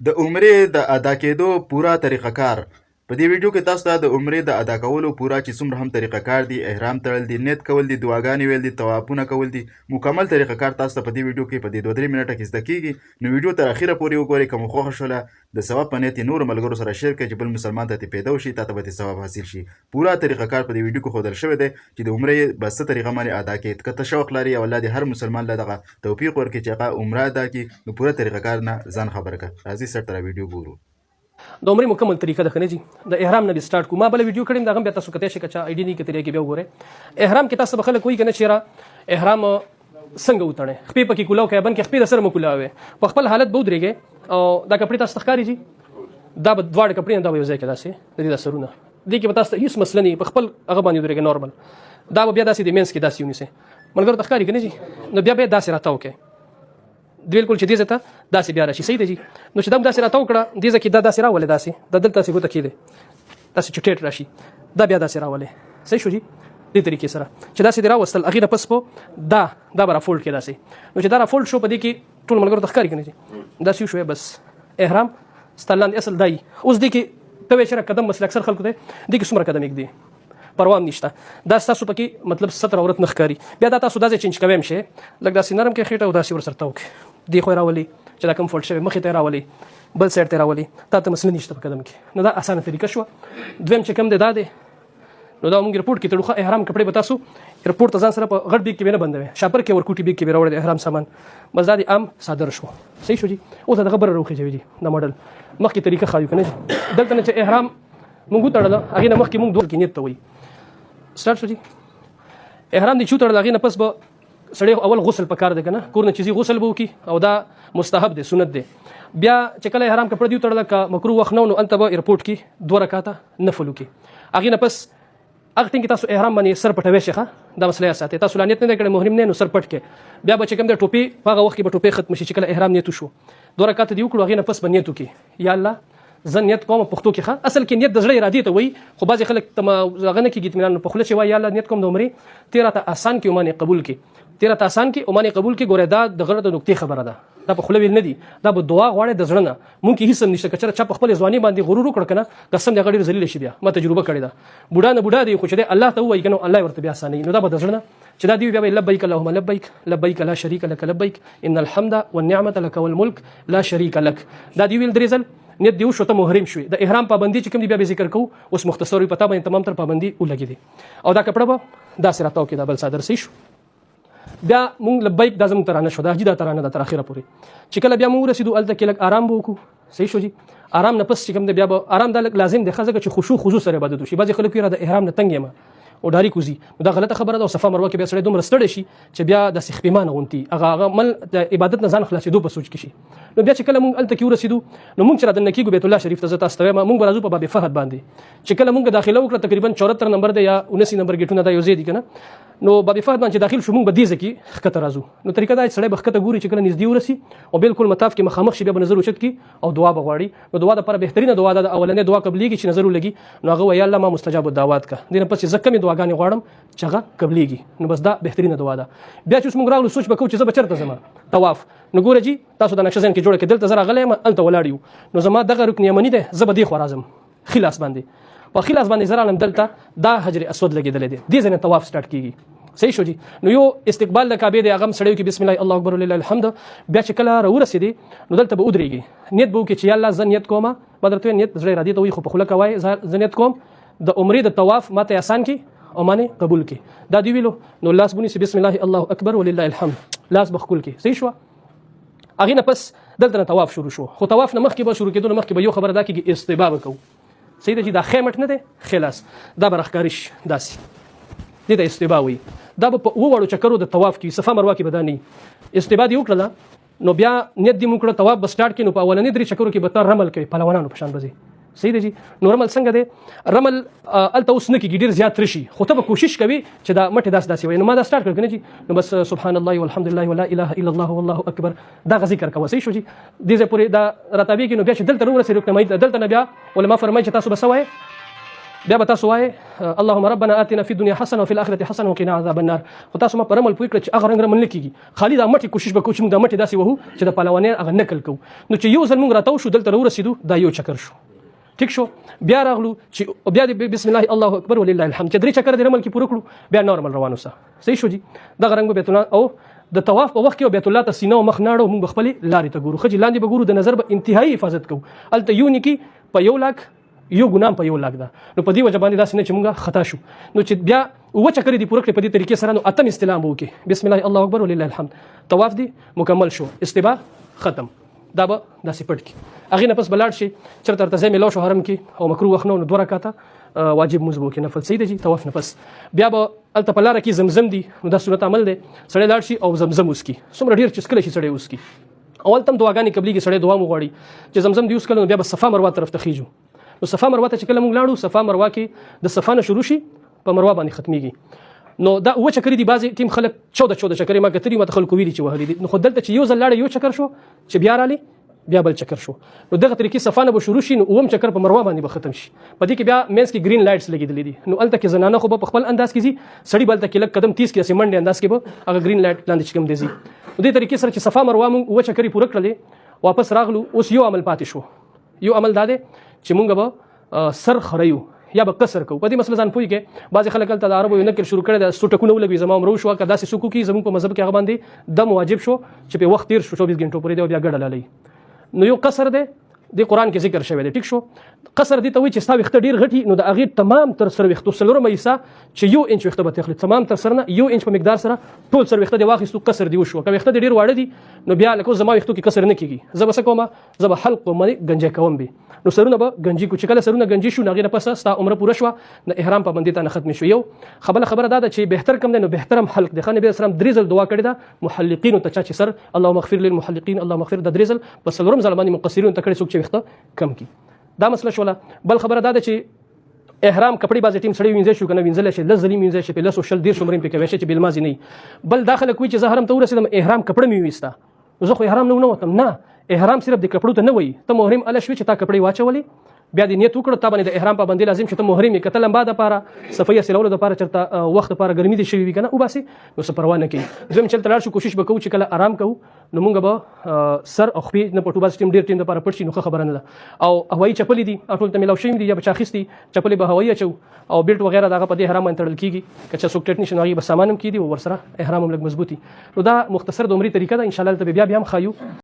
د عمرې د ادا کېدو پوره طریقه کار. په دې ویډیو کې تاسو ته د عمرې د ادا کولو پوره چې څومره هم طریقه کار دي، احرام تړل دي، نیت کول دي، دعاګانې ویل دي، طوافونه کول دي، مکمل طریقه کار تاسو ته په دې ویډیو کې په دې 2-3 منټه کې زده کیږي. نو ویډیو تر اخره پورې وګورئ. که مو خوښه شوله د ثواب په نیت نور ملګرو سره شیر کړئ چې بل مسلمان ته پیدا وشي، تاته به ثواب حاصل شي. پوره طریقه کار په دې ویډیو کې ښودل شوی دی چې د عمرې په څه طریقه باندې ادا کړئ. که ته شوق لري او الله دې هر مسلمان له دغه توفیق ورکړي چې هغه عمره ادا کړي، نو پوره طریقه کار نه ځان خبر کړه. راځئ سر ته ویډیو ګورو. د عمرې مکمل طریقه ده کنه جی. د احرام نه سٹارټ کو ما بل ویډیو کړم دا هم بیا تاسو کته شي کچا آی ډی نه کتري کې بیا وګوره. احرام کې تاسو بخله کوئی کنه چیرې احرام څنګه وتړي، خپې پکې کولاو کې بن کې خپې د سر مکولاوي په خپل حالت بود رېږي او دا کپړې تاسو ښکاری جی. دا به دواړه کپړې دا یو ځای کې داسې د دې سرونه دي کې تاسو هیڅ مسله نه په خپل هغه باندې درېږي نورمال. دا بیا داسې د مینس کې داسې ونیسه ملګرو ته ښکاری کنه جی. نو بیا داسې راتاو کې بالکل چې دې زته داسې بیا راشي. صحیح دی جی. نو چې دم داسې راتاو کړه دې ځکه دا داسې راولې داسې د دلته څه ګوته کېده داسې چټیټ راشي دا بیا داسې راولې. صحیح شو جی. دې طریقې سره چې داسې راوستل اغه نه پس په دا برا فولډ کې داسې. نو چې دا را فولډ شو په دې کې ټول ملګرو ته ښکاری کنه جی. داسې شو بس احرام ستلاند اصل دی. اوس دې کې ته وشره قدم مسل اکثر خلکو ته دې کې څومره قدم یک دی پروا نشته. دا تاسو پکې مطلب 17 عورت نخکاری بیا دا تاسو داسې چینج کوم شي لکه داسې نرم کې خېټه او داسې ور سره تاوک دی خو راولي چې دا کوم فولډ شوی مخې ته راولي بل سایډ ته راولي ته مسله نشته په قدم کې. نو دا اسانه طریقه شو. دویم چې کوم دی دا دی نو دا موږ رپورټ کې تړو احرام کپړې به تاسو رپورټ ځان سره په غړ بیگ کې نه بندوي شاپر کې ورکوټي بیگ کې به راوړل احرام سامان بس دا دی عام صادر شو. صحیح شو جی. اوس دا خبر راوخی جی دا ماډل مخکې طریقه خایو کنه دلته نه چې احرام موږ تړل هغه نه مخکې موږ دوه کې نیت ته وي سٹارټ شو جی. احرام دي چې تړل هغه نه پس به سړی اول غسل پکار دی کنه کور نه چیزي غسل بو کی او دا مستحب دی سنت دی. بیا چې کله احرام کپړه دی تړل کا مکروه وخت نو انت به ایرپورټ کې 2 رکعاته نفل وکي هغه نه پس اغه ټینګ تاسو احرام باندې سر پټوي شيخه دا مسله ساتي تاسو لانیت نه کړي محرم نه نو سر پټ کې بیا به چې کوم د ټوپی هغه وخت کې به ټوپی ختم شي چې کله احرام نیت شو 2 رکعات دی وکړو هغه نه پس باندې تو کې یا الله زه نیت کوم پښتو کې اصل کې نیت د زړه ارادي ته وي خو بعض خلک تم غنه کې اطمینان په خله شي وای یا الله نیت کوم د عمرې تیرا ته آسان کې ومانه قبول کې تیرا ته آسان کې ومانه قبول کې ګوره دا د غره د نقطې خبره ده دا په خله ویل نه دي دا به دعا غواړي د زړه نه مونږ کې هیڅ نشته کچره چا په خپل ځواني باندې غرور وکړ کنه قسم دې غړي ذلیل شي بیا ما تجربه کړې ده بوډا نه بوډا دی خو چې الله ته وایي کنه الله ورته بیا آساني نو دا به د زړه نه چې دا دی بیا لبیک اللهم لبیک لبیک لا شریک لك لبیک ان الحمد والنعمه لك والملك لا شریک لك دا دی ویل درېزل نیت دیو شو ته محرم شوی د احرام پابندي چې کوم دی بیا به ذکر کو اوس مختصر پتا باندې تمام تر پابندي ولګی دي او دا کپړه به دا سره تاو کې دا بل صادر شي بیا مونږ لبیک دا زموږ ترانه شو دا حج دا ترانه د تر اخره پورې چې کله بیا مونږ رسیدو الته کې لګ آرام وکړو. صحیح شو جی. آرام نه پس چې کوم دی بیا آرام دا لازم دی خزه چې خشوع خضوع سره عبادت وشي. بعضی خلک یې د احرام نه تنګ یم او ډاری کوزي دا غلطه خبره ده او صفه مروه کې بیا سړی دومره ستړی شي چې بیا د سخپیمانه غونتی هغه مل د عبادت نه ځان خلاصېدو په سوچ کې شي. نو بیا چې کله مونږ الته کې ورسېدو نو مونږ چې را دننه کېږو بیت الله شریف ته زه تاسو ته وایم مونږ به راځو په باب فهد باندې چې کله مونږ داخله وکړه تقریبا 74 نمبر دی یا 79 نمبر گیټونه دا یو ځای دي کنه نو باب فهد باندې داخل شو مونږ به دې ځکه ښکته راځو. نو طریقه دا سړی بخته ګوري چې کله نږدې ورسي او بالکل مطاف کې مخامخ شي بیا نظر اوچت کی او دعا بغواړي. نو دعا د پر بهترینه دعا ده اولنې دعا قبليږي چې نظر ولګي نو هغه وی الله ما مستجاب الدعوات کا دینه پس زکه می دعاګانې غواړم چې هغه قبليږي نو بس دا بهترینه دعا ده. بیا چې موږ راغلو سوچ وکړو چې زه به چرته زما طواف نو ګوره جی تاسو د نقشه ځین کې جوړ کې دلته زرا غلې ما الته ولاړیو نو زما دغه رکن یمنی ده زه به دی خو راځم خلاص باندې په خلاص باندې زرا لم دلته دا حجر اسود لګیدل دي دې ځنه طواف سٹارټ کیږي. صحیح شو جی. نو یو استقبال د کعبه د اغم سړیو کې بسم الله الله اکبر ولله الحمد بیا چې کله ورسېدي نو دلته به ودرېږي نیت به وکړي چې یا الله زه نیت کوم بدرته نیت زړه را دي ته وي خو په خله کوي زه نیت کوم د عمرې د طواف ماته آسان کی او معنی قبول کی دا دی ویلو نو لاس بونی بسم الله الله اکبر ولله الحمد لاس بخکل کی. صحیح شو. اغه نه پس دلته طواف شروع شو خو طواف نه مخکې به شروع کېدو مخکې به یو خبره دا کېږي استباب کو. صحیح دی چې دا خیمټ نه دی خلاص دا برخکاریش داسي دې د استباوي دا په وړو چکرو د طواف کې صفه مروه کې بداني استبا دی وکړه نو بیا نیت دی موږ طواف بس سٹارټ کینو په اولنې درې چکرو کې به تر رمل کوي پهلوانانو په شان بزي. صحیح دی جی. نو رمل څنګه دی رمل الته اوس نه کې ډیر زیات رشي خو ته به کوشش کوي چې دا مټه داسې وي. نو ما دا سٹارټ کړ کنه جی نو بس سبحان الله والحمد لله ولا اله الا الله والله اکبر دا ذکر کوي. صحیح شو جی. دې ځې پورې دا راتابي کې نو بیا چې دلته ورسې رکن مې دلته نه بیا علما فرمایي چې تاسو بسوي بیا به تاسو وایي اللهم ربنا آتنا فی الدنیا حسنه وفي الاخره حسنه وقنا عذاب النار. خو تاسو ما پر عمل پوه کړئ چې هغه رنګ رمل نه کېږي، خالي دا مټې کوشش به کوو چې موږ دا مټې داسې وهو چې د پهلوانۍ هغه نقل کوو. نو چې یو ځل موږ راتاو شو دلته راورسېدو دا یو چکر شو، ټیک شو. بیا راغلو چې بیا د بسم الله الله اکبر ولله الحمد چې درې چکر د رمل کې پوره کړو، بیا نورمال روان اوسه. صحیح شو جی. دغه رنګ بیت الله او د طواف په وخت کې بیت الله ته سینه او مخ ناړو، موږ خپل لارې ته ګورو، خجی لاندې به ګورو، د نظر به انتهایی حفاظت کوو. الته یو نیکی په 1 لاک یو ګنام په 1 لاک ده. نو په دې وجه باندې داسې نه چې موږ خطا شو. نو چې بیا و چکر دی پوره کړی په دې طریقې سره، نو اتم استلام وکي بسم الله الله اکبر ولله الحمد، طواف دی مکمل شو، استبا ختم. دا به داسې پټ کی هغې نه پس به لاړ شي چېرته ورته ځای میلاو شو حرم کې او مکروه وخت نه نو 2 رکعته واجب مونځ به وکړي، نفل. صحیح دی جي. طواف نه پس بیا به هلته په لاره کې زمزم دی، نو دا سنت عمل دی، سړی لاړ شي او زمزم وسکي، څومره ډېر چې څکلی شي سړی وسکي. او هلته هم دعاګانې قبلېږي، سړی دعا مو غواړي چې زمزم دی وسکله، نو بیا به صفا مروه طرف ته خیږو. نو صفا مروه ته چې کله موږ لاړو، صفا مروه کې د صفا نه شروع شي په مروه باندې ختمېږي. نو دا و چکرې دي، بعضې ټیم خلک 14 چکرې ما کتلي، ما ته خلکو ویلي چې وهلي دي. نو خو دلته چې یو ځل لاړې یو چکر شو، چې بیا رالې بیا بل چکر شو. نو دغه طریقې صفا نه به شروع شي، نو اوم چکر په مروه باندې به ختم شي. په دې کې بیا مینس کې گرین لایټس لګېدلې دي. نو هلته کې زنانه خو به په خپل انداز کې ځي، سړي به هلته کې لږ قدم 30 کې داسې منډې انداز کې به هغه گرین لایټ لاندې چې کوم دی ځي. نو دې طریقې سره چې صفا مروه موږ اوه چکرې پوره کړلې، واپس راغلو. اوس یو عمل پاتې شو. یو عمل دا دی چې موږ به سر خریو یا به قصر کوو. په دې مسله ځان پوهېږئ. بعضې خلک هلته د عربو یو نکل شروع کړی د څو ټکونه ولګوي، زما عمره وشوه که داسې څوک وکړي زموږ په مذهب کې هغه باندې دم واجب شو چې په وخت تېر شو 24 غنټو پورې دی او بیا ګډه لالئ. نو یو قصر دی د قرآن کې ذکر شوی دی، ټیک شو. قصر دی ته وایي چې ستا ویښته ډېر غټي، نو د هغې تمام تر سر ویښتو 4 حصه چې 1 انچ ویښته به تخلي، تمام تر سر نه 1 انچ په مقدار سره ټول سر ویښته دې واخیستو، قصر دی وشو. که ویښته دې ډېر واړه دي نو بیا لکه زما ویښتو کې قصر نه کېږي، زه به څه کوم، زه به حلق باندې گنجی کوم به. نو سرونه به گنجی کو، چې کله سرونه گنجی شو نو هغې نه پس ستا عمره پوره شوه، د احرام پابندي ته نه ختمې شو. یو خبره دا ده چې بهتر کم دی، نو بهترم حلق دی. نبی اسلام 3 ځل دعا کړې ده محلقینو ته، چا چې سر اللهم اغفر للمحلقین، اللهم اغفر، د 3 ځل په 4 ځل باندې مقصرینو ته کړې، څوک چې ویښته کم کی. دا مسله شوله. بل خبره دا ده چې احرام کپړې بعضې ټیم سړی وینځی شو که نه وینځلی شي، 10 ځلې وینځی شي، په 10 او 20 عمرې پکې کوی شي چې بېلمازې نه وي. بل دا خلک وایي چې زه حرم ته ورسېدم احرام کپړه مې وویسته، زه خو احرام نه وتم. نه، احرام صرف د کپړو ته نه وایي، ته محرم اله شوې چې تا کپړې واچولې، بیا دې نیت وکړه تا باندې د احرام پابندي لازم چې ته محرم یې، که ته لمبا دپاره صفیه سلولو دپاره چېرته وخت دپاره ګرمي دې شوي وي که نه وباسې، نو څه پروا نه کوي. دویم چې هلته لاړ شو کوشش به کوو چې کله آرام کوو نو موږ به سر او خپې نه پټو، بعضې ټیم ډېر ټیم دپاره پټ شي نو ښه خبره نه ده. او هوایي چپلې دي ټول ته میلاو شوي دي یا به چا اخیستي، چپلې به هوایي اچوو او بیلټ وغیره د هغه په دې احرام باندې تړل کېږي، که چا څوک ټیټ نشي نو هغې به سامان هم کېږي او ورسره احرام هم لږ مضبوطي. نو دا مختصر د عمرې طریقه ده، انشاءالله دلته بیا هم ښایو.